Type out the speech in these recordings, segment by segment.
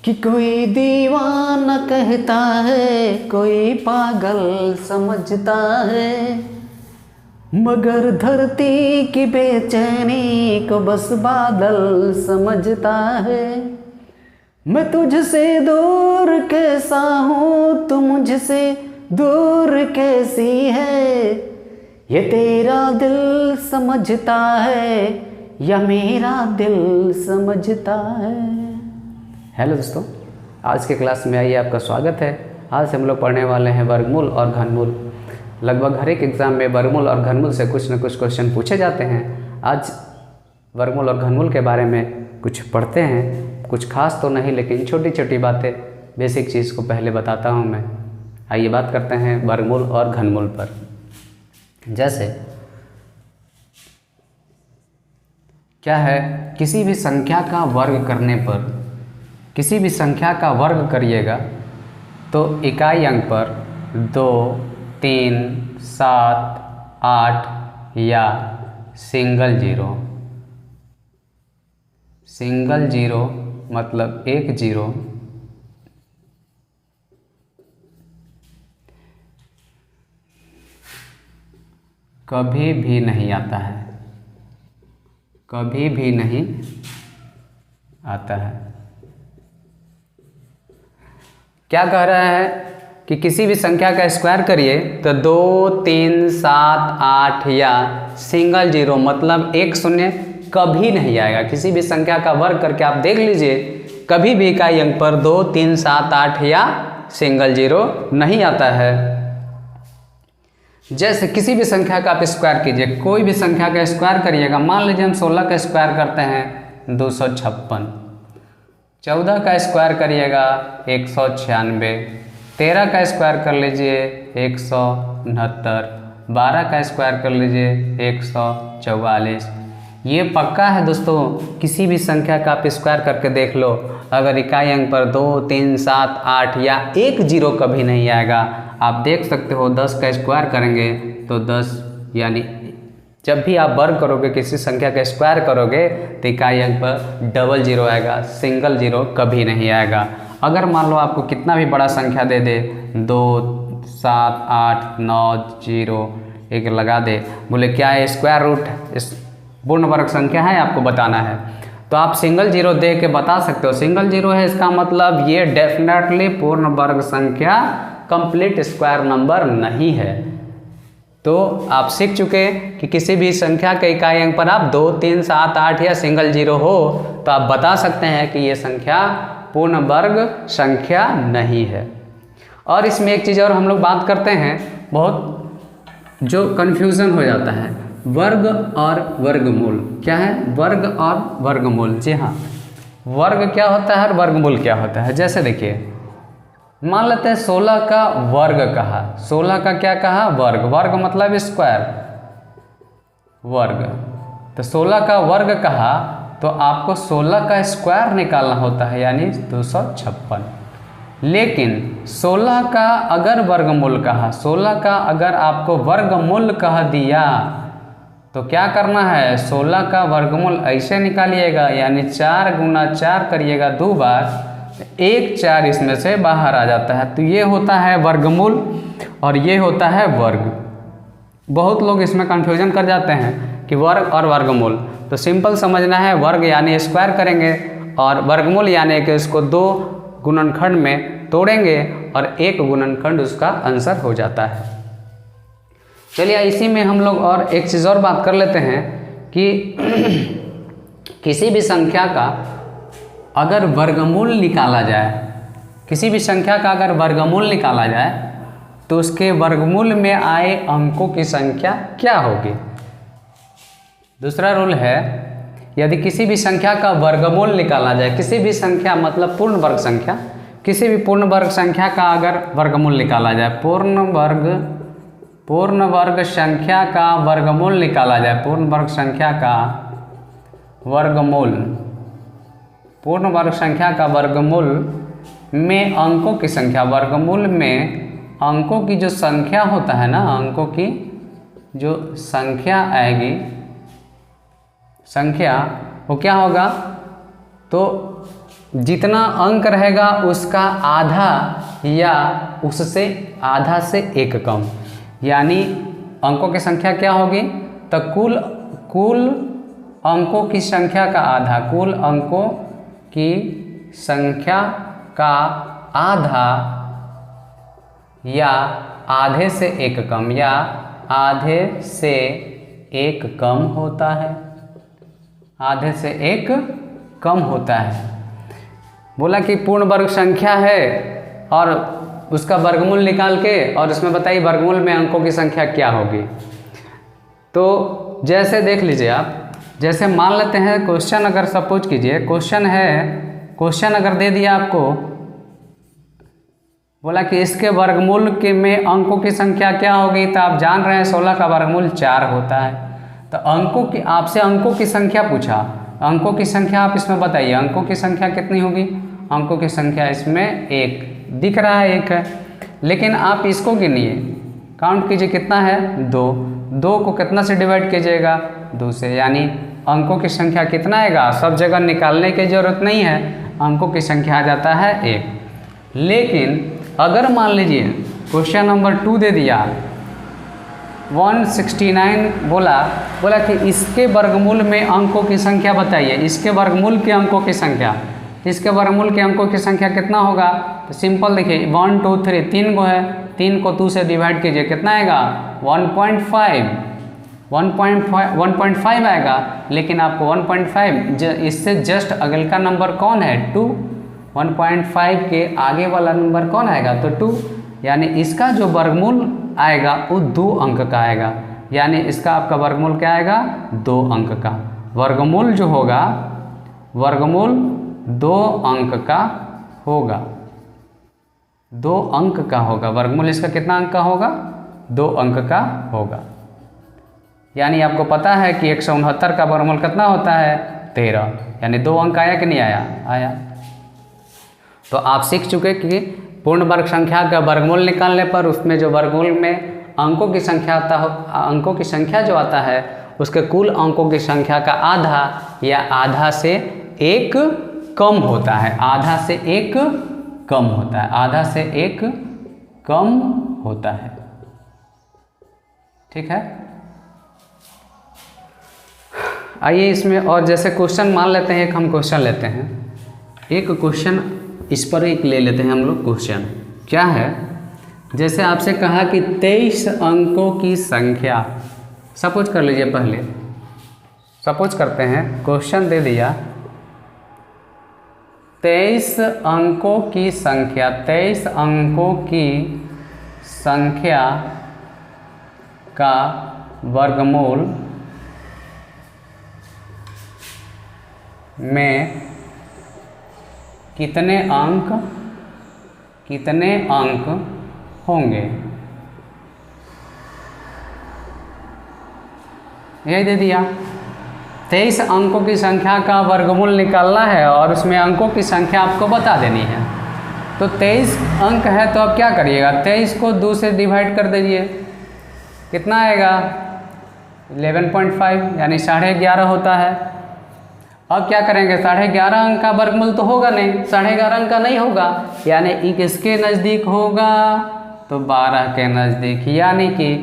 कि कोई दीवाना कहता है, कोई पागल समझता है, मगर धरती की बेचैनी को बस बादल समझता है। मैं तुझसे दूर कैसा हूँ, तू मुझसे दूर कैसी है, ये तेरा दिल समझता है या मेरा दिल समझता है। हेलो दोस्तों, आज के क्लास में आइए आपका स्वागत है। आज हम लोग पढ़ने वाले हैं वर्गमूल और घनमूल। लगभग हर एक एग्ज़ाम में वर्गमूल और घनमूल से कुछ न कुछ क्वेश्चन पूछे जाते हैं। आज वर्गमूल और घनमूल के बारे में कुछ पढ़ते हैं। कुछ खास तो नहीं, लेकिन छोटी छोटी बातें, बेसिक चीज़ को पहले बताता हूँ मैं। आइए बात करते हैं वर्गमूल और घनमूल पर। जैसे क्या है, किसी भी संख्या का वर्ग करने पर, किसी भी संख्या का वर्ग करिएगा तो इकाई अंक पर 2, 3, 7, 8 या सिंगल जीरो मतलब 1 जीरो कभी भी नहीं आता है, कभी भी नहीं आता है। क्या कह रहा है कि किसी भी संख्या का स्क्वायर करिए तो 2, 3, 7, 8 या सिंगल जीरो मतलब 1 शून्य कभी नहीं आएगा। किसी भी संख्या का वर्ग करके आप देख लीजिए, कभी भी इकाई अंक पर 2, 3, 7, 8 या सिंगल जीरो नहीं आता है। जैसे किसी भी संख्या का आप स्क्वायर कीजिए, कोई भी संख्या का स्क्वायर करिएगा। मान लीजिए हम 16 का स्क्वायर करते हैं 256, 14 का स्क्वायर करिएगा 196, 13 का स्क्वायर कर लीजिए 169, 12 का स्क्वायर कर लीजिए 144। ये पक्का है दोस्तों, किसी भी संख्या का आप स्क्वायर करके देख लो, अगर इकाई अंक पर 2, 3, 7, 8 या 1 जीरो कभी नहीं आएगा। आप देख सकते हो 10 का स्क्वायर करेंगे तो 10, यानी जब भी आप वर्ग करोगे, किसी संख्या का स्क्वायर करोगे तो इकाई अंक पर डबल जीरो आएगा, सिंगल जीरो कभी नहीं आएगा। अगर मान लो आपको कितना भी बड़ा संख्या दे दे, 2, 7, 8, 9, 0 एक लगा दे, बोले क्या है स्क्वायर रूट इस पूर्ण वर्ग संख्या है, आपको बताना है, तो आप सिंगल जीरो दे के बता सकते हो सिंगल जीरो है, इसका मतलब ये डेफिनेटली पूर्ण वर्ग संख्या कंप्लीट स्क्वायर नंबर नहीं है। तो आप सीख चुके कि किसी भी संख्या के इकाई अंक पर आप 2, 3, 7, 8 या सिंगल जीरो हो तो आप बता सकते हैं कि ये संख्या पूर्ण वर्ग संख्या नहीं है। और इसमें एक चीज़ और हम लोग बात करते हैं, बहुत जो कन्फ्यूज़न हो जाता है, वर्ग और वर्गमूल। क्या है वर्ग और वर्गमूल? जी हाँ, वर्ग क्या होता है और वर्गमूल क्या होता है। जैसे देखिए, मान लेते हैं 16 का वर्ग कहा, 16 का क्या कहा? वर्ग। वर्ग मतलब स्क्वायर, वर्ग। तो 16 का वर्ग कहा तो आपको 16 का स्क्वायर निकालना होता है, यानी 256। लेकिन 16 का अगर वर्गमूल कहा, 16 का अगर आपको वर्गमूल कह दिया तो क्या करना है? 16 का वर्गमूल ऐसे निकालिएगा, यानी 4 गुना 4 करिएगा 2 बार, 1 4 इसमें से बाहर आ जाता है। तो ये होता है वर्गमूल और ये होता है वर्ग। बहुत लोग इसमें कंफ्यूजन कर जाते हैं कि वर्ग और वर्गमूल। तो सिंपल समझना है, वर्ग यानी स्क्वायर करेंगे और वर्गमूल यानी कि इसको 2 गुणनखंड में तोड़ेंगे और 1 गुणनखंड उसका आंसर हो जाता है। चलिए इसी में हम लोग और एक चीज़ और बात कर लेते हैं कि किसी भी संख्या का अगर वर्गमूल निकाला जाए, किसी भी संख्या का अगर वर्गमूल निकाला जाए तो उसके वर्गमूल में आए अंकों की संख्या क्या होगी। दूसरा रूल है, यदि किसी भी संख्या का वर्गमूल निकाला जाए, किसी भी संख्या मतलब पूर्ण वर्ग संख्या, किसी भी पूर्ण वर्ग संख्या का अगर वर्गमूल निकाला जाए, पूर्ण वर्ग संख्या का वर्गमूल निकाला जाए, पूर्ण वर्ग संख्या का वर्गमूल, पूर्ण वर्ग संख्या का वर्गमूल में अंकों की संख्या, वर्गमूल में अंकों की जो संख्या होता है ना, अंकों की जो संख्या आएगी, संख्या वो क्या होगा? तो जितना अंक रहेगा उसका आधा या उससे आधा से एक कम, यानी अंकों की संख्या क्या होगी, तो कुल अंकों की संख्या का आधा, कुल अंकों की संख्या का आधा या आधे से एक कम, या आधे से एक कम होता है, आधे से एक कम होता है। बोला कि पूर्ण वर्ग संख्या है और उसका वर्गमूल निकाल के और उसमें बताइए वर्गमूल में अंकों की संख्या क्या होगी। तो जैसे देख लीजिए आप, जैसे मान लेते हैं क्वेश्चन, अगर सपोज कीजिए क्वेश्चन है, क्वेश्चन अगर दे दिया आपको, बोला कि इसके वर्गमूल के में अंकों की संख्या क्या होगी, तो आप जान रहे हैं 16 का वर्गमूल 4 होता है। तो अंकों की, आपसे अंकों की संख्या पूछा, अंकों की संख्या आप इसमें बताइए, अंकों की संख्या कितनी होगी, अंकों की संख्या इसमें 1 दिख रहा है, 1 है, लेकिन आप इसको गिनिए, काउंट कीजिए कितना है, 2 को कितना से डिवाइड कीजिएगा, 2 से, यानी अंकों की संख्या कितना आएगा, सब जगह निकालने की जरूरत नहीं है, अंकों की संख्या आ जाता है 1। लेकिन अगर मान लीजिए क्वेश्चन नंबर 2 दे दिया 169, बोला कि इसके वर्गमूल में अंकों की संख्या बताइए, इसके वर्गमूल के अंकों की संख्या, इसके वर्गमूल के अंकों की संख्या कितना होगा, तो सिंपल देखिए 1 2 3 3 को है, 3 को 2 से डिवाइड कीजिए, कितना आएगा 1.5 आएगा, लेकिन आपको 1.5 इससे जस्ट अगले का नंबर कौन है, 2, 1.5 के आगे वाला नंबर कौन आएगा, तो 2, यानी इसका जो वर्गमूल आएगा वो 2 अंक का आएगा, यानी इसका आपका वर्गमूल क्या आएगा, 2 अंक का। वर्गमूल जो होगा, वर्गमूल 2 अंक का होगा, 2 अंक का होगा, वर्गमूल इसका कितना अंक का होगा, 2 अंक का होगा। यानी आपको पता है कि 169 का वर्गमूल कितना होता है, 13, यानी 2 अंक आया कि नहीं आया। तो आप सीख चुके कि पूर्ण वर्ग संख्या का वर्गमूल निकालने पर उसमें जो वर्गमूल में अंकों की संख्या आता हो, अंकों की संख्या जो आता है उसके कुल अंकों की संख्या का आधा या आधा से एक कम होता है, आधा से एक कम होता है, आधा से एक कम होता है। ठीक है, आइए इसमें और जैसे क्वेश्चन मान लेते हैं, एक हम क्वेश्चन लेते हैं, एक क्वेश्चन इस पर एक ले लेते हैं हम लोग। क्वेश्चन क्या है, जैसे आपसे कहा कि 23 अंकों की संख्या, सपोज कर लीजिए, पहले सपोज करते हैं क्वेश्चन दे दिया 23 अंकों की संख्या, 23 अंकों की संख्या का वर्गमूल में कितने अंक होंगे, यही दे दिया। 23 अंकों की संख्या का वर्गमूल निकालना है और उसमें अंकों की संख्या आपको बता देनी है। तो 23 अंक है तो अब क्या करिएगा, 23 को 2 से डिवाइड कर दीजिए, कितना आएगा 11.5, यानी 11.5 होता है। अब क्या करेंगे, 11.5 अंक का वर्गमूल तो होगा नहीं, 11.5 अंक का नहीं होगा, यानी किसके नज़दीक होगा, तो 12 के नज़दीक, यानी कि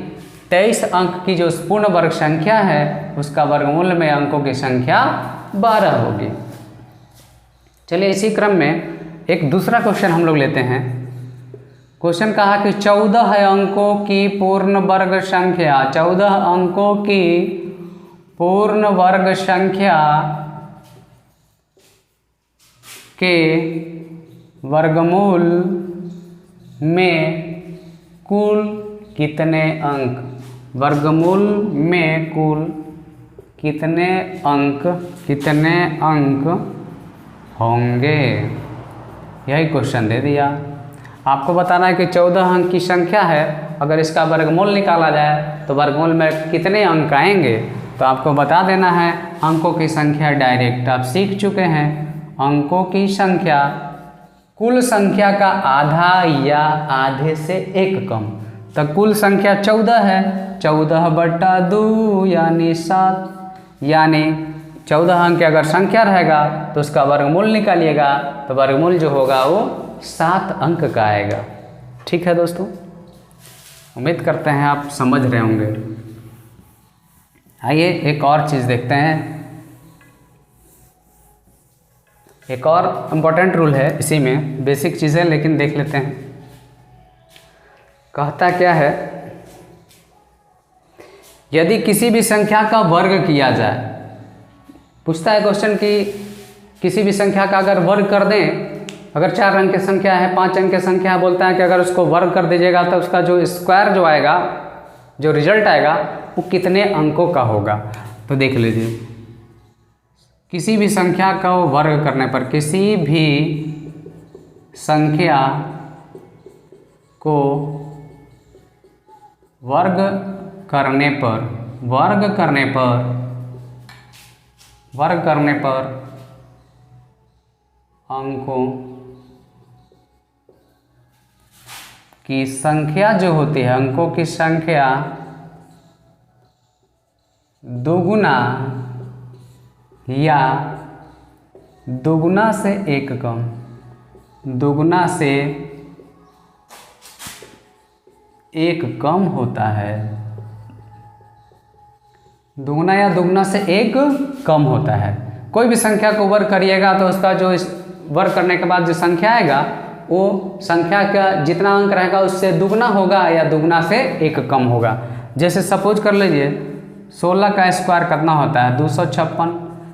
23 अंक की जो पूर्ण वर्ग संख्या है उसका वर्गमूल में अंकों की संख्या 12 होगी। चलिए इसी क्रम में एक दूसरा क्वेश्चन हम लोग लेते हैं। क्वेश्चन कहा कि 14 अंकों की पूर्ण वर्ग संख्या, 14 अंकों की पूर्ण वर्ग संख्या के वर्गमूल में कुल कितने अंक, वर्गमूल में कुल कितने अंक होंगे, यही क्वेश्चन दे दिया। आपको बताना है कि 14 अंक की संख्या है, अगर इसका वर्गमूल निकाला जाए तो वर्गमूल में कितने अंक आएंगे, तो आपको बता देना है अंकों की संख्या डायरेक्ट, आप सीख चुके हैं। अंकों की संख्या कुल संख्या का आधा या आधे से एक कम, तो कुल संख्या 14 है, 14/2 यानी 7, यानी 14 अंक की अगर संख्या रहेगा तो उसका वर्गमूल निकालिएगा, तो वर्गमूल जो होगा वो 7 अंक का आएगा। ठीक है दोस्तों, उम्मीद करते हैं आप समझ रहे होंगे। आइए एक और चीज़ देखते हैं। एक और इम्पोर्टेंट रूल है इसी में, बेसिक चीज़ें लेकिन देख लेते हैं। कहता क्या है, यदि किसी भी संख्या का वर्ग किया जाए, पूछता है क्वेश्चन कि किसी भी संख्या का अगर वर्ग कर दें, अगर 4 अंक की संख्या है, 5 अंक की संख्या है, बोलता है कि अगर उसको वर्ग कर दीजिएगा तो उसका जो स्क्वायर जो आएगा, जो रिजल्ट आएगा वो कितने अंकों का होगा। तो देख लीजिए, किसी भी संख्या का वर्ग करने पर, किसी भी संख्या को वर्ग करने पर अंकों की संख्या जो होती है, अंकों की संख्या दोगुना या दोगुना से एक कम, दोगुना से एक कम होता है, दोगुना या दोगुना से एक कम होता है। कोई भी संख्या को वर्ग करिएगा तो उसका जो वर्ग करने के बाद जो संख्या आएगा वो संख्या का जितना अंक रहेगा उससे दुगना होगा या दुगना से एक कम होगा। जैसे सपोज कर लीजिए 16 का स्क्वायर कितना होता है, 256।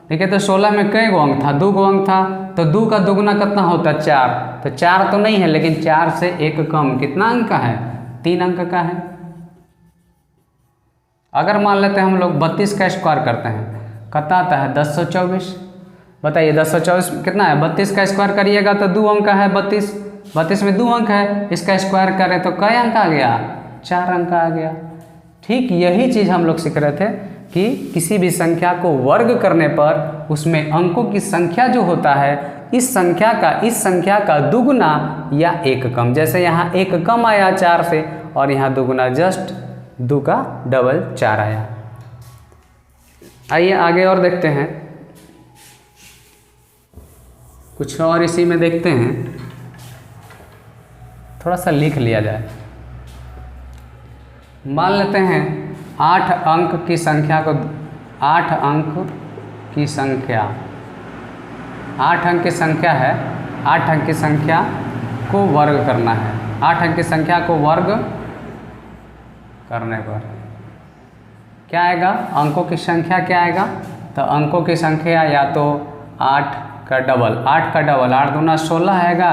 ठीक है, तो 16 में कई गो अंक था, 2 गो अंक था, तो 2 का दुगना कितना होता है, 4। तो 4 तो नहीं है, लेकिन 4 से एक कम कितना अंक का है, 3 अंक का है। अगर मान लेते हैं हम लोग 32 का स्क्वायर करते हैं, कितना आता है, 1024। बताइए 1024 कितना है, 32 का स्क्वायर करिएगा तो 2 अंक का है 32, 32 में 2 अंक है, इसका स्क्वायर करें तो कई अंक आ गया, 4 अंक आ गया। ठीक यही चीज़ हम लोग सीख रहे थे कि किसी भी संख्या को वर्ग करने पर उसमें अंकों की संख्या जो होता है, इस संख्या का दुगुना या एक कम। जैसे यहाँ एक कम आया 4 से, और यहाँ दुगुना जस्ट 2 का डबल 4 आया। आइए आगे और देखते हैं, कुछ और इसी में देखते हैं, थोड़ा सा लिख लिया जाए। मान लेते हैं 8 अंक की संख्या को, 8 अंक की संख्या, 8 अंक की संख्या है, 8 अंक की संख्या को वर्ग करना है। 8 अंक की संख्या को वर्ग करने पर क्या आएगा, अंकों की संख्या क्या आएगा, तो अंकों की संख्या या तो 8 का डबल, 8 का डबल 8 दूना 16 आएगा,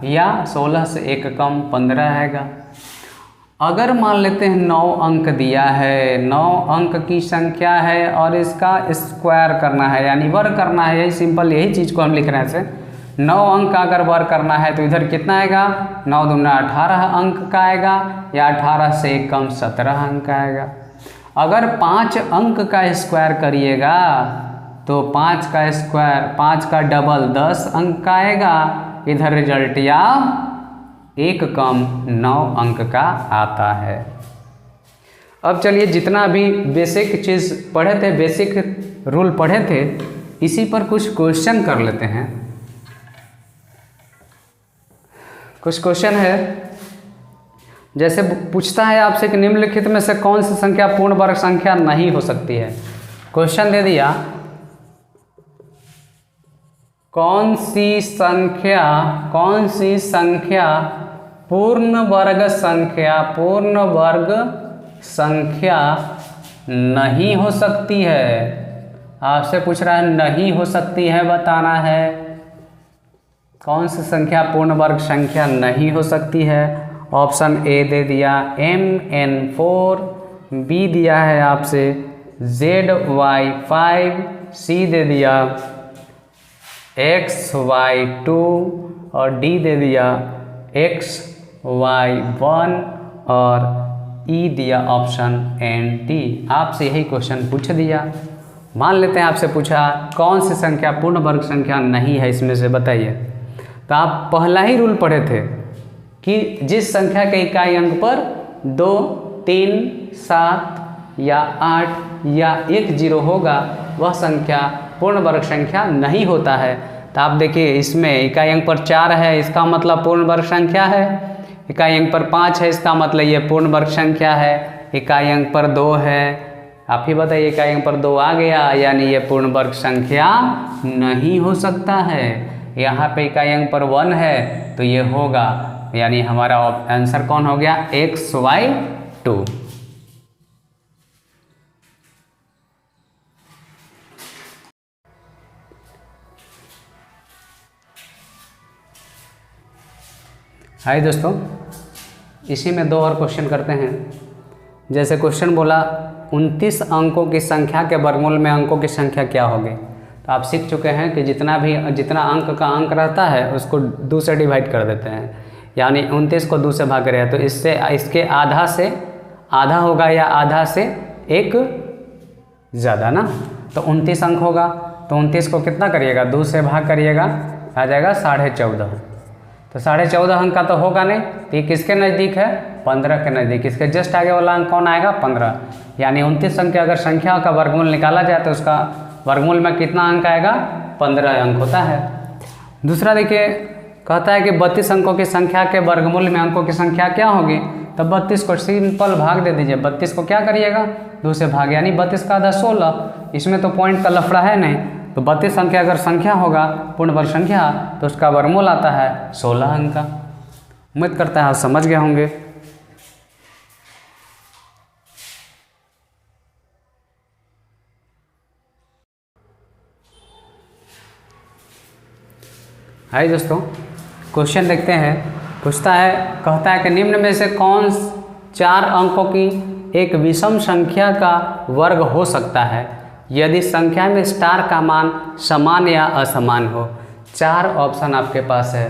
या 16 से एक कम 15 आएगा। अगर मान लेते हैं 9 अंक दिया है, 9 अंक की संख्या है और इसका स्क्वायर करना है यानी वर्ग करना है, यही सिंपल यही चीज़ को हम लिख रहे हैं। 9 अंक का अगर वर्ग करना है तो इधर कितना आएगा, 9 दूना 18 अंक का आएगा, या 18 से कम 17 अंक का आएगा। अगर 5 अंक का स्क्वायर करिएगा तो 5 का स्क्वायर, 5 का डबल 10 अंक का आएगा, इधर रिजल्ट या एक कम 9 अंक का आता है। अब चलिए जितना भी बेसिक चीज़ पढ़े थे, बेसिक रूल पढ़े थे, इसी पर कुछ क्वेश्चन कर लेते हैं। कुछ क्वेश्चन है, जैसे पूछता है आपसे कि निम्नलिखित में से कौन सी संख्या पूर्ण वर्ग संख्या नहीं हो सकती है। क्वेश्चन दे दिया, कौन सी संख्या पूर्ण वर्ग संख्या नहीं हो सकती है। आपसे पूछ रहा है नहीं हो सकती है, बताना है कौन सी संख्या पूर्ण वर्ग संख्या नहीं हो सकती है। ऑप्शन ए दे दिया MN4, बी दिया है आपसे ZY5, सी दे दिया XY2 और डी दे दिया XY1 और ई दिया ऑप्शन NT। आपसे यही क्वेश्चन पूछ दिया। मान लेते हैं आपसे पूछा कौन सी संख्या पूर्ण वर्ग संख्या नहीं है इसमें से बताइए, तो आप पहला ही रूल पढ़े थे कि जिस संख्या के इकाई अंक पर 2, 3, 7 या 8 या 1 जीरो होगा वह संख्या पूर्ण वर्ग संख्या नहीं होता है। तो आप देखिए इसमें इकाई अंक पर 4 है, इसका मतलब पूर्ण वर्ग संख्या है। इकाई अंक पर 5 है, इसका मतलब ये पूर्ण वर्ग संख्या है। इकाई अंक पर 2 है, आप ही बताइए इकाई अंक पर 2 आ गया, यानी ये पूर्ण वर्ग संख्या नहीं हो सकता है। यहाँ पे इकाई अंक पर 1 है तो ये होगा, यानी हमारा आंसर कौन हो गया, XY2। हाय दोस्तों, इसी में 2 और क्वेश्चन करते हैं। जैसे क्वेश्चन बोला 29 अंकों की संख्या के वर्गमूल में अंकों की संख्या क्या होगी। तो आप सीख चुके हैं कि जितना अंक का अंक रहता है उसको 2 से डिवाइड कर देते हैं, यानी 29 को 2 से भाग रहे हैं तो इससे इसके आधा से आधा होगा या आधा से 1 ज़्यादा ना। तो 29 अंक होगा तो 29 को कितना करिएगा, 2 से भाग करिएगा, आ जाएगा 14.5। तो 14.5 अंक का तो होगा नहीं, तो ये किसके नज़दीक है, 15 के नज़दीक। इसके जस्ट आगे वाला अंक कौन आएगा, 15। यानी 29 अंक की अगर संख्या का वर्गमूल निकाला जाए तो उसका वर्गमूल में कितना अंक आएगा, 15 अंक होता है। दूसरा देखिए, कहता है कि 32 अंकों की संख्या के वर्गमूल में अंकों की संख्या क्या होगी। तो 32 को सिंपल भाग दे दीजिए। 32 को क्या करिएगा, 2 से भाग, यानी 32 का आधा 16। इसमें तो पॉइंट का लफड़ा है नहीं। तो 32 अंक अगर संख्या होगा पूर्ण वर्ग संख्या तो उसका वर्गमूल आता है 16 अंक का। उम्मीद करता है आप समझ गए होंगे। हाय दोस्तों, क्वेश्चन देखते हैं। पूछता है, कहता है कि निम्न में से कौन 4 अंकों की एक विषम संख्या का वर्ग हो सकता है यदि संख्या में स्टार का मान समान या असमान हो। 4 ऑप्शन आपके पास है।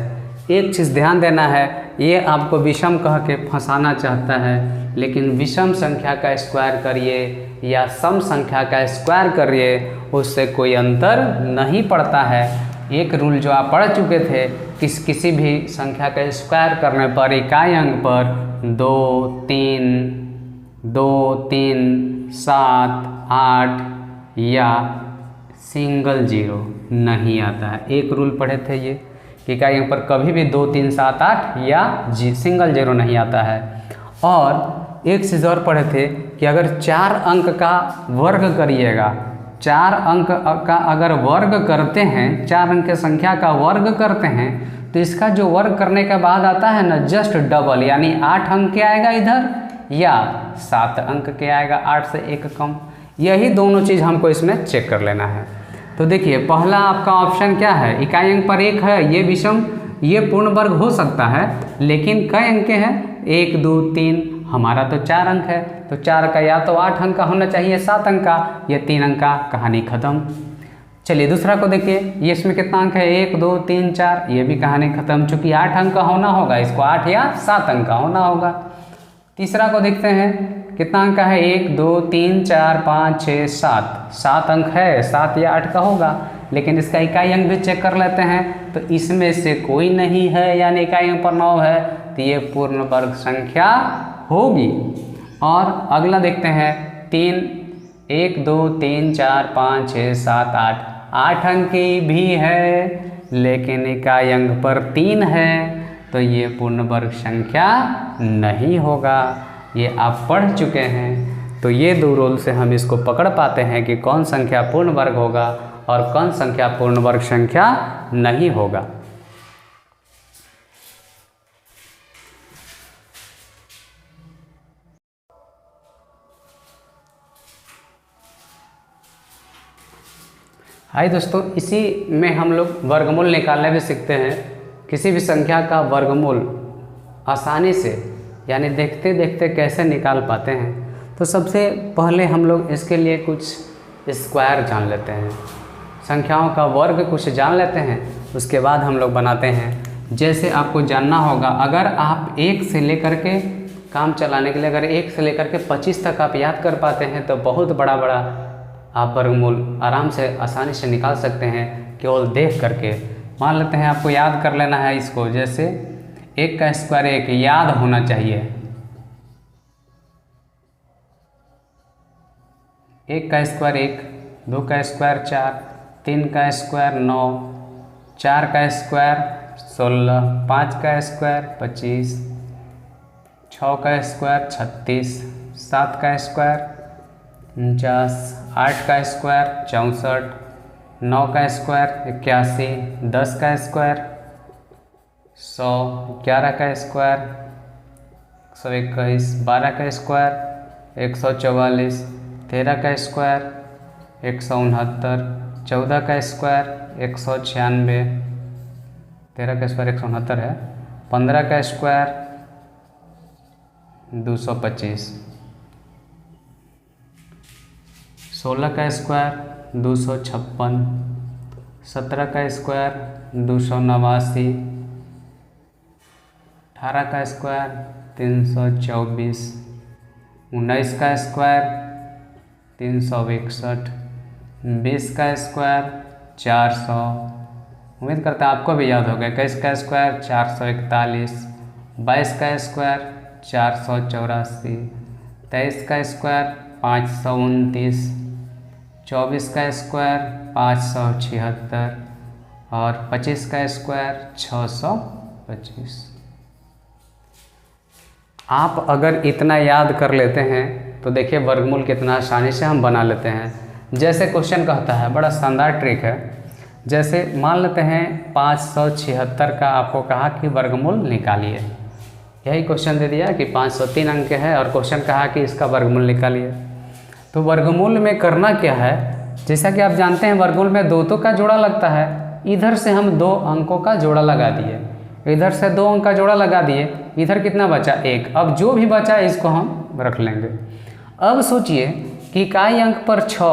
एक चीज़ ध्यान देना है, ये आपको विषम कह के फंसाना चाहता है, लेकिन विषम संख्या का स्क्वायर करिए या सम संख्या का स्क्वायर करिए, उससे कोई अंतर नहीं पड़ता है। एक रूल जो आप पढ़ चुके थे, किसी भी संख्या का स्क्वायर करने पर इकाई अंक पर 2, 3, 7, 8 या सिंगल 0 नहीं आता है। एक रूल पढ़े थे ये कि इकाई अंक पर कभी भी 2, 3, 7, 8 या सिंगल 0 नहीं आता है। और एक चीज़ और पढ़े थे कि अगर 4 अंक का वर्ग करिएगा, 4 अंक का अगर वर्ग करते हैं, 4 अंक की संख्या का वर्ग करते हैं, तो इसका जो वर्ग करने के बाद आता है ना जस्ट डबल, यानी 8 अंक के आएगा इधर या 7 अंक के आएगा, 8 से 1 कम। यही दोनों चीज़ हमको इसमें चेक कर लेना है। तो देखिए, पहला आपका ऑप्शन क्या है, इकाई अंक पर 1 है, ये विषम, ये पूर्ण वर्ग हो सकता है, लेकिन कई अंक के हैं, 1, 2, 3, हमारा तो 4 अंक है, तो 4 का या तो 8 अंक का होना चाहिए, 7 अंक का, या 3 अंक का, कहानी खत्म। चलिए दूसरा को देखिए, ये इसमें कितना अंक है, 1, 2, 3, 4, ये भी कहानी खत्म। चूँकि 8 अंक का होना होगा, इसको 8 या 7 अंक का होना होगा। तीसरा को देखते हैं, कितना अंक का है, 1, 2, 3, 4, 5, 6, 7, 7 अंक है, 7 या 8 का होगा, लेकिन इसका इकाई अंक भी चेक कर लेते हैं, तो इसमें से कोई नहीं है, यानी इकाई अंक पर 9 है, तो ये पूर्ण वर्ग संख्या होगी। और अगला देखते हैं, 1, 2, 3, 4, 5, 6, 7, 8 अंक की भी है, लेकिन इकाई अंक पर 3 है, तो ये पूर्ण वर्ग संख्या नहीं होगा। ये आप पढ़ चुके हैं। तो ये 2 रूल से हम इसको पकड़ पाते हैं कि कौन संख्या पूर्ण वर्ग होगा और कौन संख्या पूर्ण वर्ग संख्या नहीं होगा। हाय दोस्तों, इसी में हम लोग वर्गमूल निकालने भी सीखते हैं। किसी भी संख्या का वर्गमूल आसानी से, यानी देखते देखते कैसे निकाल पाते हैं। तो सबसे पहले हम लोग इसके लिए कुछ स्क्वायर जान लेते हैं, संख्याओं का वर्ग कुछ जान लेते हैं, उसके बाद हम लोग बनाते हैं। जैसे आपको जानना होगा, अगर आप 1 से लेकर के काम चलाने के लिए अगर 1 से लेकर के 25 तक आप याद कर पाते हैं तो बहुत बड़ा बड़ा आप वर्गमूल आराम से आसानी से निकाल सकते हैं, केवल देख करके। मान लेते हैं आपको याद कर लेना है इसको, जैसे 1 का स्क्वायर 1 याद होना चाहिए, 1 का स्क्वायर 1, 2 का स्क्वायर 4, 3 का स्क्वायर 9, 4 का स्क्वायर 16, 5 का स्क्वायर 25, 6 का स्क्वायर 36, 7 का स्क्वायर 49, 8 का स्क्वायर 64, 9 का स्क्वायर 81, 10 का स्क्वायर 100, 11 का स्क्वायर 121, 12 का स्क्वायर 144, 13 का स्क्वायर 169, 14 का स्क्वायर 196, 13 का स्क्वायर 169 है, 15 का स्क्वायर 225, 16 का स्क्वायर 256, 17 का स्क्वायर 289, 18 का स्क्वायर 324, 19 का स्क्वायर 361, 20 का स्क्वायर 400, उम्मीद करता है आपको भी याद होगा। 21 का स्क्वायर 441, 22 का स्क्वायर 484, 23 का स्क्वायर 529, 24 का स्क्वायर 576 और 25 का स्क्वायर 625। आप अगर इतना याद कर लेते हैं तो देखिए वर्गमूल कितना आसानी से हम बना लेते हैं। जैसे क्वेश्चन कहता है, बड़ा शानदार ट्रिक है। जैसे मान लेते हैं 576 का आपको कहा कि वर्गमूल निकालिए, यही क्वेश्चन दे दिया कि 503 अंक है और क्वेश्चन कहा कि इसका वर्गमूल निकालिए। तो वर्गमूल में करना क्या है, जैसा कि आप जानते हैं वर्गमूल में 2 का जोड़ा लगता है। इधर से हम 2 अंकों का जोड़ा लगा दिए, इधर से 2 अंक का जोड़ा लगा दिए, इधर कितना बचा 1। अब जो भी बचा इसको हम रख लेंगे। अब सोचिए कि इकाई अंक पर 6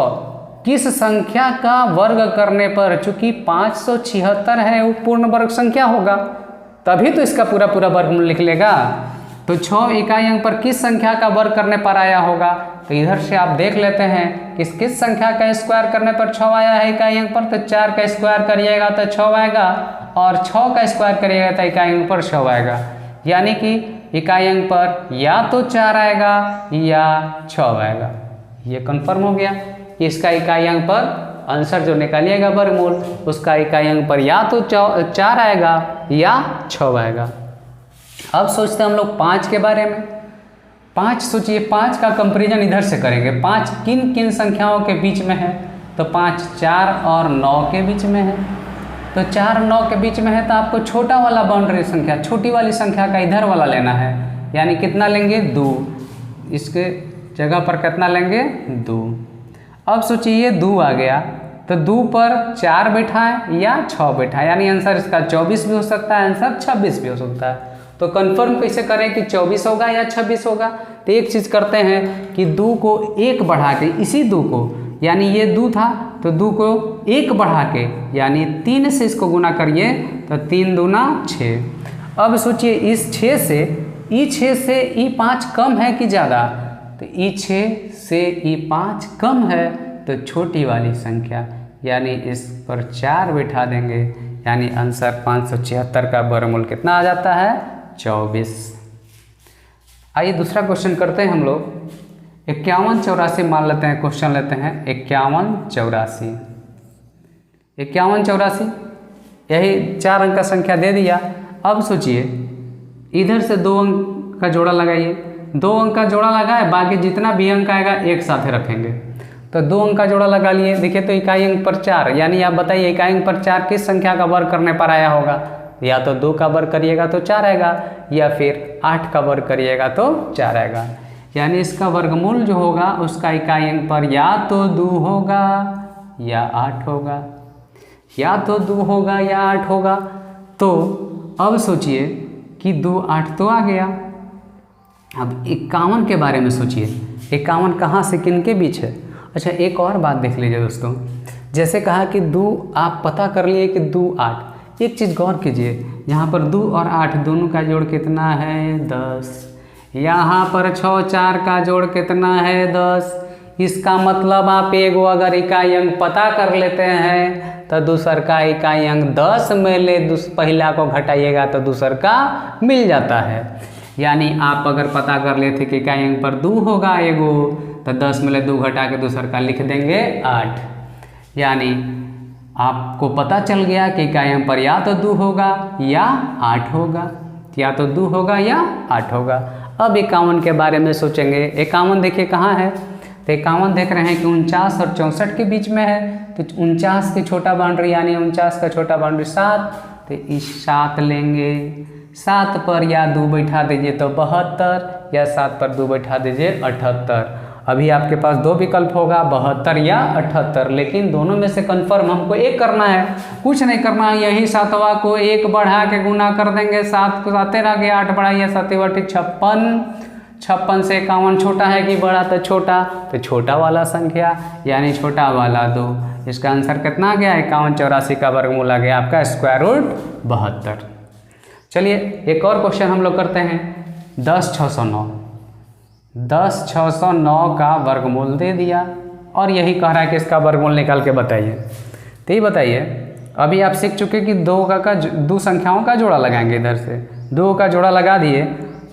किस संख्या का वर्ग करने पर, चूंकि 576 है वो पूर्ण वर्ग संख्या होगा, तभी तो इसका पूरा वर्गमूल निकलेगा। तो 6 इकाई अंक पर किस संख्या का वर्ग करने पर आया होगा, तो इधर से आप देख लेते हैं कि किस संख्या का स्क्वायर करने पर 6 आया है इकाई अंक पर। तो 4 का स्क्वायर करिएगा तो 6 आएगा और 6 का स्क्वायर करिएगा तो इकाई अंक पर 6 आएगा। यानी कि इकाई अंक पर या तो 4 आएगा या 6 आएगा। ये कन्फर्म हो गया कि इसका इकाई अंक पर आंसर जो निकालिएगा वर्गमूल, उसका इकाई अंक पर या तो 4 आएगा या 6 आएगा। अब सोचते हैं हम लोग 5 के बारे में। 5 सोचिए, 5 का कंपेरिजन इधर से करेंगे। 5 किन किन संख्याओं के बीच में है, तो 5 4 और 9 के बीच में है। तो 4 और 9 के बीच में है तो आपको छोटा वाला बाउंड्री संख्या, छोटी वाली संख्या का इधर वाला लेना है। यानी कितना लेंगे 2, इसके जगह पर कितना लेंगे 2। अब सोचिए ये 2 आ गया तो 2 पर 4 बैठाएं या 6 बैठाएं, यानी आंसर इसका 24 भी हो सकता है, आंसर 26 भी हो सकता है। तो कंफर्म कैसे करें कि 24 होगा या 26 होगा। तो एक चीज़ करते हैं कि 2 को 1 बढ़ा के, इसी 2 को, यानी ये 2 था तो 2 को 1 बढ़ा के यानी 3 से इसको गुना करिए तो 3 दूना 6। अब सोचिए इस 6 से E6 से E5 कम है कि ज़्यादा, तो E6 से E5 कम है तो छोटी वाली संख्या, यानी इस पर 4 बिठा देंगे, यानी आंसर 576 का वर्गमूल कितना आ जाता है 24। आइए दूसरा क्वेश्चन करते हैं हम लोग। 51 84 मान लेते हैं, क्वेश्चन लेते हैं 51 84। 51 84 यही 4 अंक का संख्या दे दिया। अब सोचिए इधर से 2 अंक का जोड़ा लगाइए, 2 अंक का जोड़ा लगाए, बाकी जितना भी अंक आएगा एक साथ रखेंगे। तो 2 अंक का जोड़ा लगा लिए, देखिए तो इकाई अंक पर 4, यानी आप बताइए इकाई अंक पर 4 किस संख्या का वर्ग करने पर आया होगा। या तो 2 का वर्ग करिएगा तो 4 आएगा, या फिर 8 का वर्ग करिएगा तो 4 आएगा। यानी इसका वर्गमूल जो होगा उसका इकाई अंक पर या तो 2 होगा या 8 होगा, या तो 2 होगा या 8 होगा। तो अब सोचिए कि 2 8 तो आ गया। अब 51 के बारे में सोचिए, 51 कहाँ से किन के बीच है। अच्छा एक और बात देख लीजिए दोस्तों, जैसे कहा कि 2 आप पता कर लिए कि 2 8, एक चीज़ गौर कीजिए, यहाँ पर 2 और 8 दोनों का जोड़ कितना है 10, यहाँ पर 6 4 का जोड़ कितना है 10। इसका मतलब आप एगो अगर इकाई अंक पता कर लेते हैं तो दूसर का इकाई अंक 10 में ले पहला को घटाइएगा तो दूसर का मिल जाता है। यानी आप अगर पता कर लेते कि इकाई अंक पर 2 होगा एगो, तो 10 में ले 2 घटा के दूसर का लिख देंगे 8। यानी आपको पता चल गया कि इकाई अंक पर या तो 2 होगा या 8 होगा, या तो 2 होगा या 8 होगा। अब 51 के बारे में सोचेंगे। 51 देखिए कहाँ है, तो 51 देख रहे हैं कि 49 और 64 के बीच में है, तो 49 की छोटा बाउंड्री यानी 49 का छोटा बाउंड्री 7, तो इस 7 लेंगे। 7 पर या 2 बैठा दीजिए तो 72, या 7 पर 2 बैठा दीजिए 78। अभी आपके पास 2 विकल्प होगा, 72 या 78, लेकिन दोनों में से कंफर्म हमको एक करना है, कुछ नहीं करना है। यही 7वां को 1 बढ़ा के गुना कर देंगे, 7 को 7 रह गया, 8 बढ़ाइए 7 बटे 56। 56 से 51 छोटा है कि बड़ा, तो छोटा, तो छोटा वाला संख्या यानी छोटा वाला 2। इसका आंसर कितना आ गया, 51 84 का वर्गमूल आ गया आपका स्क्वायर रूट 72। चलिए एक और क्वेश्चन हम लोग करते हैं। 10,609 10,609 का वर्गमूल दे दिया और यही कह रहा है कि इसका वर्गमूल निकाल के बताइए। तो ये बताइए, अभी आप सीख चुके कि दो संख्याओं का जोड़ा लगाएंगे। इधर से 2 का जोड़ा लगा दिए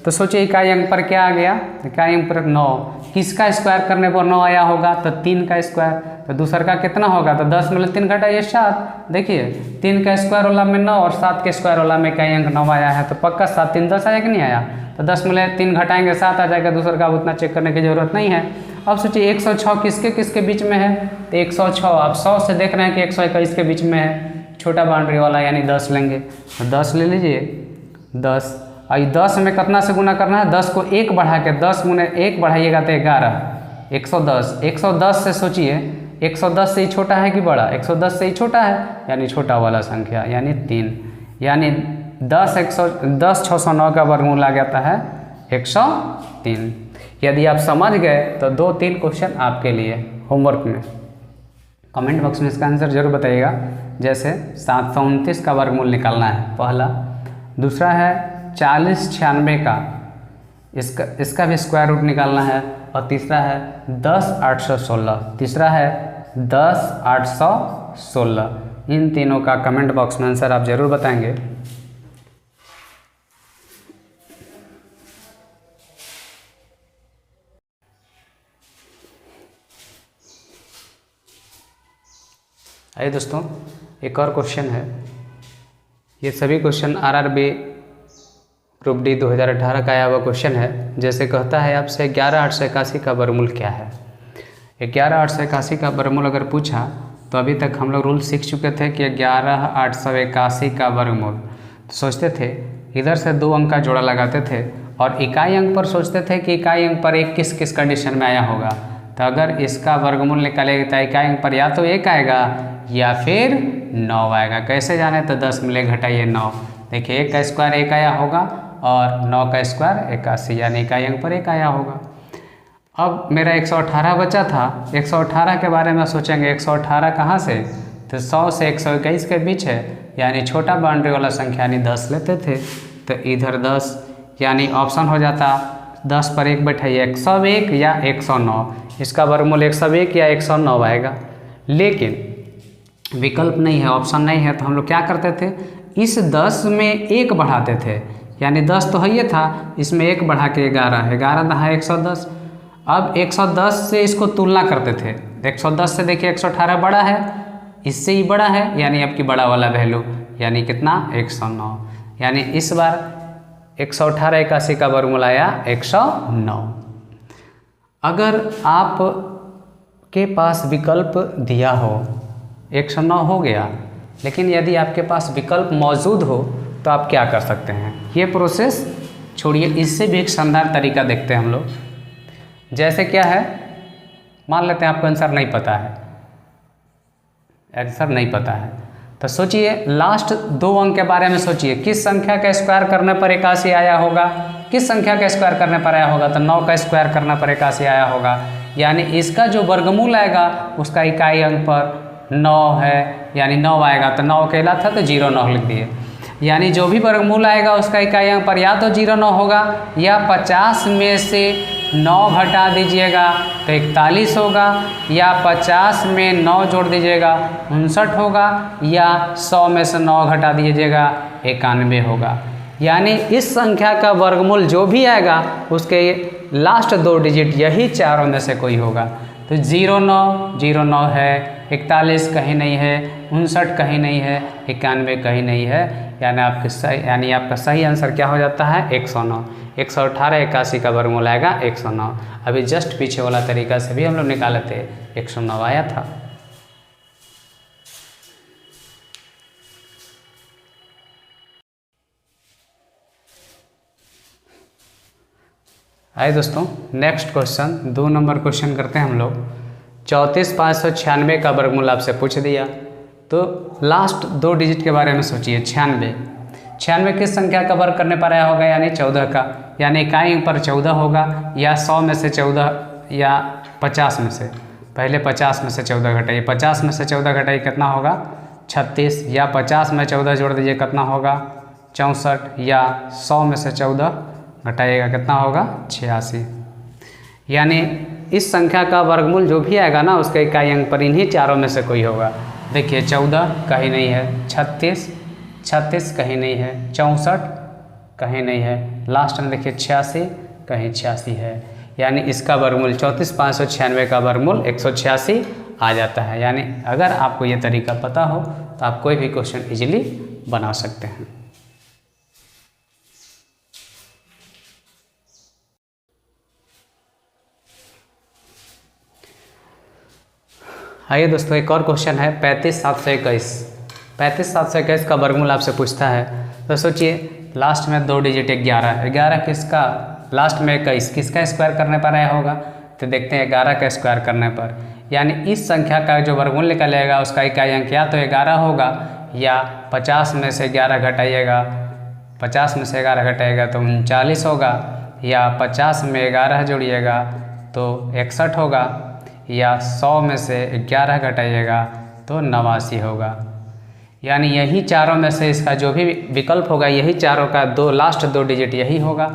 तो सोचिए इकाई अंक पर क्या आ गया, इकाई अंक पर 9। किसका स्क्वायर करने पर 9 आया होगा, तो 3 का स्क्वायर। तो दूसरा का कितना होगा, तो 10 में 3 घटाइए 7। देखिए 3 का स्क्वायर वाला में 9 और 7 के स्क्वायर वाला में इकाई अंक 9 आया है, तो पक्का 7 3 10 आया कि नहीं आया। तो 10 में 3 घटाएंगे 7 आ जाएगा, दूसरा का उतना चेक करने की जरूरत नहीं है। अब सोचिए 106 किसके किसके बीच में है, तो 106 आप 100 से देख रहे हैं कि 121 के बीच में है, छोटा बाउंड्री वाला यानी 10 लेंगे। तो 10 ले लीजिए, 10 और 10 में कितना से गुना करना है, 10 को 1 बढ़ा के 10 गुने 1 बढ़ाइएगा तो 11, 110। 110 से सोचिए 110 से ही छोटा है कि बड़ा, 110 से ही छोटा है यानी छोटा वाला संख्या यानी 3, यानी 10,609 का वर्गमूल आ जाता है 103। यदि आप समझ गए तो 2-3 क्वेश्चन आपके लिए होमवर्क में, कमेंट बॉक्स में इसका आंसर जरूर बताइएगा। जैसे 729 का वर्गमूल निकालना है पहला, दूसरा है 4096 का, इसका भी स्क्वायर रूट निकालना है, और तीसरा है 10,816, तीसरा है 10,816। इन तीनों का कमेंट बॉक्स में आंसर आप जरूर बताएंगे। आइए दोस्तों एक और क्वेश्चन है। ये सभी क्वेश्चन आरआरबी ग्रुप डी 2018 का आया हुआ क्वेश्चन है। जैसे कहता है आपसे 11,881 का वर्गमूल क्या है। 11,881 का वर्गमूल अगर पूछा तो अभी तक हम लोग रूल सीख चुके थे कि 11,881 का वर्गमूल, तो सोचते थे इधर से 2 अंक का जोड़ा लगाते थे और इकाई अंक पर सोचते थे कि इकाई अंक पर एक किस किस कंडीशन में आया होगा। तो अगर इसका वर्गमूल निकालेगा तो इकाई अंक पर या तो 1 आएगा या फिर 9 आएगा। कैसे जाने, तो 10 में ले घटाइए 9। देखिए 1 का स्क्वायर 1 आया होगा और 9 का स्क्वायर 81 यानी इकाई अंक पर 1 आया होगा। अब मेरा 118 बचा था, 118 के बारे में सोचेंगे। 118 कहाँ से, तो 100 से 121 के बीच है यानी छोटा बाउंड्री वाला संख्या यानी 10 लेते थे। तो इधर 10 यानी ऑप्शन हो जाता 10 पर 1 बैठाइए 101 या 109। इसका वर्गमूल 101 या 109 आएगा। लेकिन विकल्प नहीं है, ऑप्शन नहीं है, तो हम लोग क्या करते थे, इस 10 में 1 बढ़ाते थे, यानी 10 तो है ये था, इसमें 1 बढ़ा के 11, 11 दहा 110। अब 110 से इसको तुलना करते थे। 110 से देखिए 118 बड़ा है, इससे ही बड़ा है यानी आपकी बड़ा वाला वैल्यू यानी कितना 109, यानी इस बार 11881 का वर्गमूल आया 109। अगर आप के पास विकल्प दिया हो 109 हो गया, लेकिन यदि आपके पास विकल्प मौजूद हो तो आप क्या कर सकते हैं। ये प्रोसेस छोड़िए, इससे भी एक शानदार तरीका देखते हैं हम लोग। जैसे क्या है, मान लेते हैं आपको आंसर नहीं पता है, आंसर नहीं पता है, तो सोचिए लास्ट 2 अंक के बारे में सोचिए। किस संख्या का स्क्वायर करने पर 81 आया होगा, किस संख्या का स्क्वायर करने पर आया होगा, तो 9 का स्क्वायर करने पर 81 आया होगा। यानी इसका जो वर्गमूल आएगा उसका इकाई अंक पर 9 है यानी 9 आएगा, तो 9 अकेला था तो 09 लिख दिए। यानी जो भी वर्गमूल आएगा उसका इकाई अंक पर या तो 09 होगा या 50 में से 9 घटा दीजिएगा तो 41 होगा, या 50 में 9 जोड़ दीजिएगा 59 होगा, या 100 में से 9 घटा दीजिएगा 91 होगा। यानी इस संख्या का वर्गमूल जो भी आएगा उसके लास्ट 2 डिजिट यही चारों में से कोई होगा। तो 09 09 है, 41 कहीं नहीं है, 59 कहीं नहीं है, 91 कहीं नहीं है, यानी आपका सही आंसर क्या हो जाता है 109। 118 81 का वर्गमूल आएगा 109। अभी जस्ट पीछे वाला तरीका से भी हम लोग निकाले थे, 109 आया था। आइए दोस्तों नेक्स्ट क्वेश्चन 2 नंबर क्वेश्चन करते हैं हम लोग। 34,596 का वर्गमूल आपसे पूछ दिया, तो लास्ट 2 डिजिट के बारे में सोचिए। 96 किस संख्या का वर्ग करने पर आया होगा, यानी 14 का, यानी इकाई पर 14 होगा, या 100 में से 14 या 50 में से। पहले 50 में से 14 घटाइए, 50 में से 14 घटाइए कितना होगा 36, या 50 में 14 जोड़ दीजिए कितना होगा 64, या 100 में से 14 घटाइएगा कितना होगा 86। यानी इस संख्या का वर्गमूल जो भी आएगा ना उसके इकाई अंक पर इन्हीं चारों में से कोई होगा। देखिए 14 कहीं नहीं है, 36 कहीं नहीं है, 64 कहीं नहीं है, लास्ट में देखिए 86 कहीं 86 है। यानी इसका वर्गमूल 34,596 का वर्गमूल 186 आ जाता है। यानी अगर आपको ये तरीका पता हो तो आप कोई भी क्वेश्चन इजीली बना सकते हैं। आइए दोस्तों एक और क्वेश्चन है 35,721। 35,721 का वर्गमूल आपसे पूछता है, तो सोचिए लास्ट में 2 डिजिट 11 किसका, लास्ट में 21 किसका स्क्वायर करने पर आया होगा, तो देखते हैं 11 का स्क्वायर करने पर, यानी इस संख्या का जो वर्गमूल निकलेगा उसका इकाई अंक या तो 11 होगा, या 50 में से 11 घटाइएगा, 50 में से 11 घटाइएगा तो 39 होगा, या 50 में 11 जोड़िएगा तो 61 होगा, या 100 में से 11 घटाइएगा तो 89 होगा। यानी यही चारों में से इसका जो भी विकल्प होगा यही चारों का लास्ट 2 डिजिट यही होगा।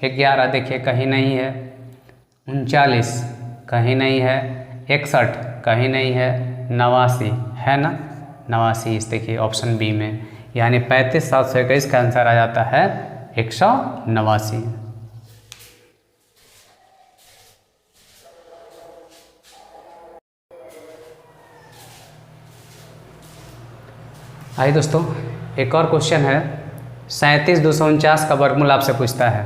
11 देखिए कहीं नहीं है, 39 कहीं नहीं है, 61 कहीं नहीं है, 89 है ना, 89 इस देखिए ऑप्शन बी में। यानी 35,721 का आंसर आ जाता है 189। आइए दोस्तों एक और क्वेश्चन है 37,249 का वर्गमूल आपसे पूछता है।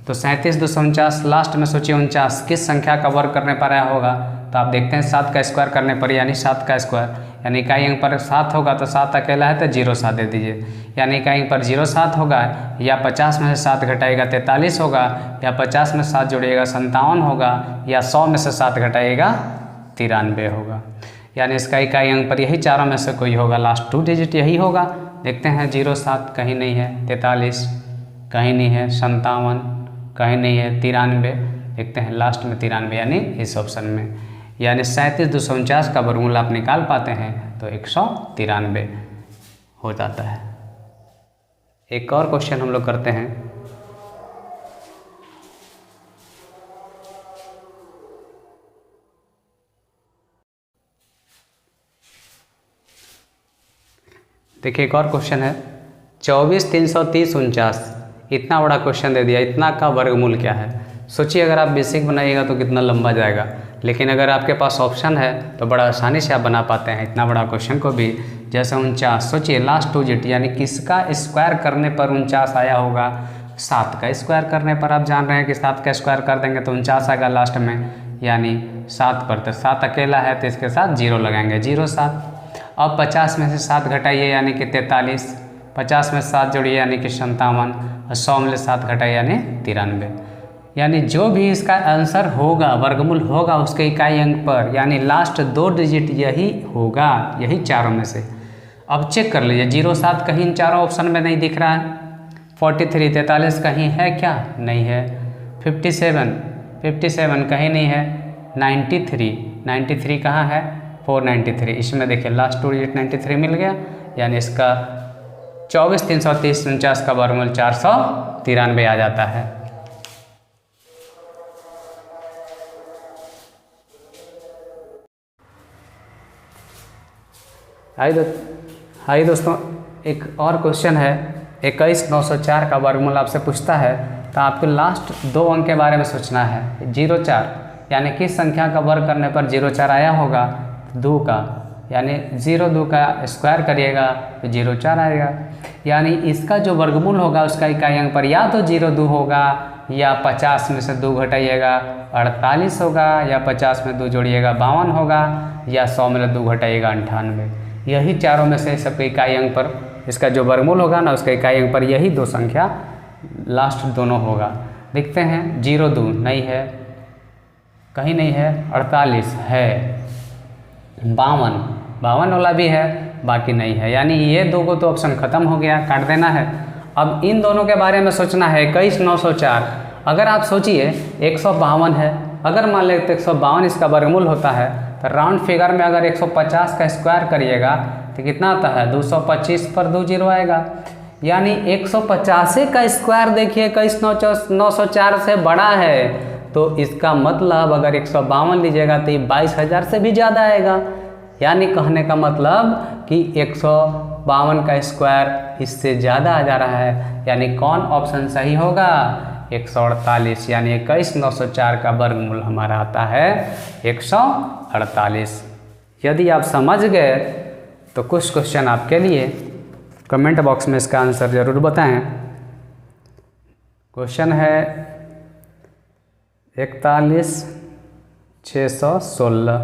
तो 37,249 लास्ट में सोचिए 49 किस संख्या का वर्ग करने पर आया होगा, तो आप देखते हैं 7 का स्क्वायर करने पर, यानी 7 का स्क्वायर, यानी इकाई अंक पर 7 होगा तो 7 अकेला है तो 0 दे दीजिए, यानी इकाई अंक पर 0 होगा, या 50 में से 7 घटाइएगा 43 होगा, या 50 में 7 जोड़िएगा 57 होगा, या 100 में से 7 घटाइएगा 93 होगा। यानी इसका इकाई अंक पर यही चारों में से कोई होगा, लास्ट 2 डिजिट यही होगा। देखते हैं 07 कहीं नहीं है, 43 कहीं नहीं है, 57 कहीं नहीं है, 93 देखते हैं लास्ट में 93, यानी इस ऑप्शन में। यानी 37,249 का वर्गमूल आप निकाल पाते हैं तो 193 हो जाता है। एक और क्वेश्चन हम लोग करते हैं। देखिए एक और क्वेश्चन है 24,330,49। इतना बड़ा क्वेश्चन दे दिया, इतना का वर्गमूल क्या है। सोचिए अगर आप बेसिक बनाइएगा तो कितना लंबा जाएगा, लेकिन अगर आपके पास ऑप्शन है तो बड़ा आसानी से आप बना पाते हैं इतना बड़ा क्वेश्चन को भी। जैसे 49 सोचिए लास्ट 2 डिजिट, यानी किसका स्क्वायर करने पर 49 आया होगा, 7 का स्क्वायर करने पर। आप जान रहे हैं कि 7 का स्क्वायर कर देंगे तो 49 आएगा लास्ट में, यानी 7 पर, तो 7 अकेला है तो इसके साथ 0 लगाएंगे 07। अब 50 में से 7 घटाइए यानी कि 43, 50 में 7 जोड़िए यानी कि 57, और 100 में 7 घटाइए यानी 93। यानी जो भी इसका आंसर होगा, वर्गमूल होगा उसके इकाई अंक पर, यानी लास्ट 2 डिजिट यही होगा, यही चारों में से। अब चेक कर लीजिए 07 कहीं इन चारों ऑप्शन में नहीं दिख रहा है, 43 43 कहीं है क्या, नहीं है, 57 कहीं नहीं है, 93 कहाँ है, 493, इसमें देखिए लास्ट 2 डिजिट 93 मिल गया। यानी इसका 24,330,49 का वर्गमूल 493 आ जाता है। आइए दोस्तों एक और क्वेश्चन है 21,904 का वर्गमूल आपसे पूछता है, तो आपको लास्ट 2 अंक के बारे में सोचना है। 04 यानी किस संख्या का वर्ग करने पर 04 आया होगा, 2 का, यानी 0 का स्क्वायर करिएगा तो 0 4 आएगा। यानी इसका जो वर्गमूल होगा उसका इकाई अंक पर या तो 0 2 होगा, या 50 में से 2 घटाइएगा 48 होगा, या 50 में 2 जोड़िएगा 52 होगा, या 100 में 2 घटाइएगा 98। यही चारों में से सबके इकाई अंक पर इसका जो वर्गमूल होगा ना उसका इकाई अंक पर यही दो संख्या लास्ट दोनों होगा। देखते हैं 0 2 नहीं है, कहीं नहीं है, 48 है, 52 वाला भी है, बाकी नहीं है। यानी ये दो को तो ऑप्शन खत्म हो गया, काट देना है। अब इन दोनों के बारे में सोचना है। 21 904 अगर आप सोचिए 152 है, अगर मान लेते 152 इसका वर्गमूल होता है तो राउंड फिगर में अगर 150 का स्क्वायर करिएगा तो कितना आता है 225 पर 2 0 आएगा। यानी 150 का स्क्वायर देखिए 21 904 से बड़ा है, तो इसका मतलब अगर 152 लीजिएगा तो 22,000 से भी ज़्यादा आएगा। यानी कहने का मतलब कि 152 का स्क्वायर इससे ज़्यादा आ जा रहा है। यानी कौन ऑप्शन सही होगा 148। यानी 21 904 का वर्गमूल हमारा आता है 148। यदि आप समझ गए तो कुछ क्वेश्चन आपके लिए, कमेंट बॉक्स में इसका आंसर ज़रूर बताएं। क्वेश्चन है 41 616।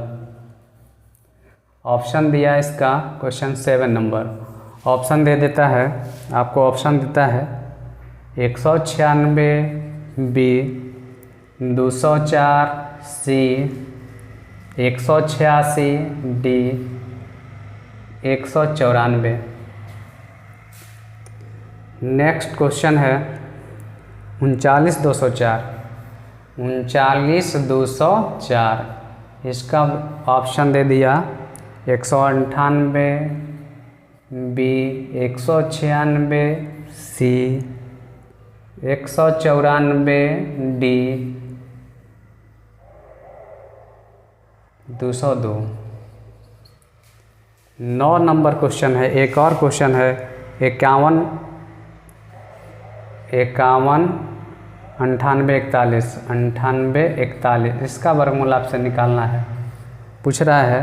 ऑप्शन दिया इसका क्वेश्चन 7 नंबर। ऑप्शन दे देता है, आपको ऑप्शन देता है 196 बी, 204 सी, 186 डी, 194। नेक्स्ट क्वेश्चन है 39 204। 39 204 इसका ऑप्शन दे दिया 198 बी, 196 सी, 194 डी, 202। 9 नंबर क्वेश्चन है। एक और क्वेश्चन है 51 98 41 98 41। इसका वर्गमूल आपसे निकालना है। पूछ रहा है,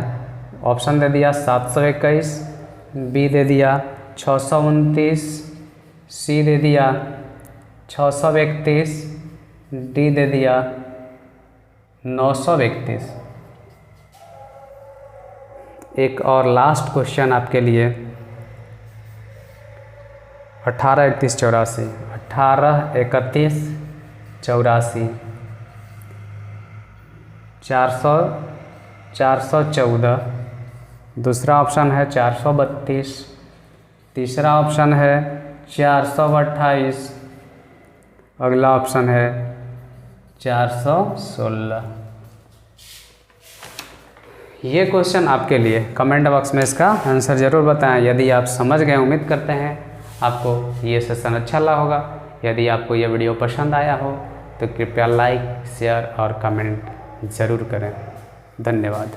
ऑप्शन दे दिया 721, बी दे दिया 629, सी दे दिया 631, डी दे दिया 931। एक और लास्ट क्वेश्चन आपके लिए 18 31 84। 18 31 84 414। दूसरा ऑप्शन है 432। तीसरा ऑप्शन है 428। अगला ऑप्शन है 416। ये क्वेश्चन आपके लिए, कमेंट बॉक्स में इसका आंसर ज़रूर बताएं। यदि आप समझ गए, उम्मीद करते हैं आपको ये सेशन अच्छा लगा होगा। यदि आपको ये वीडियो पसंद आया हो तो कृपया लाइक, शेयर और कमेंट ज़रूर करें। धन्यवाद।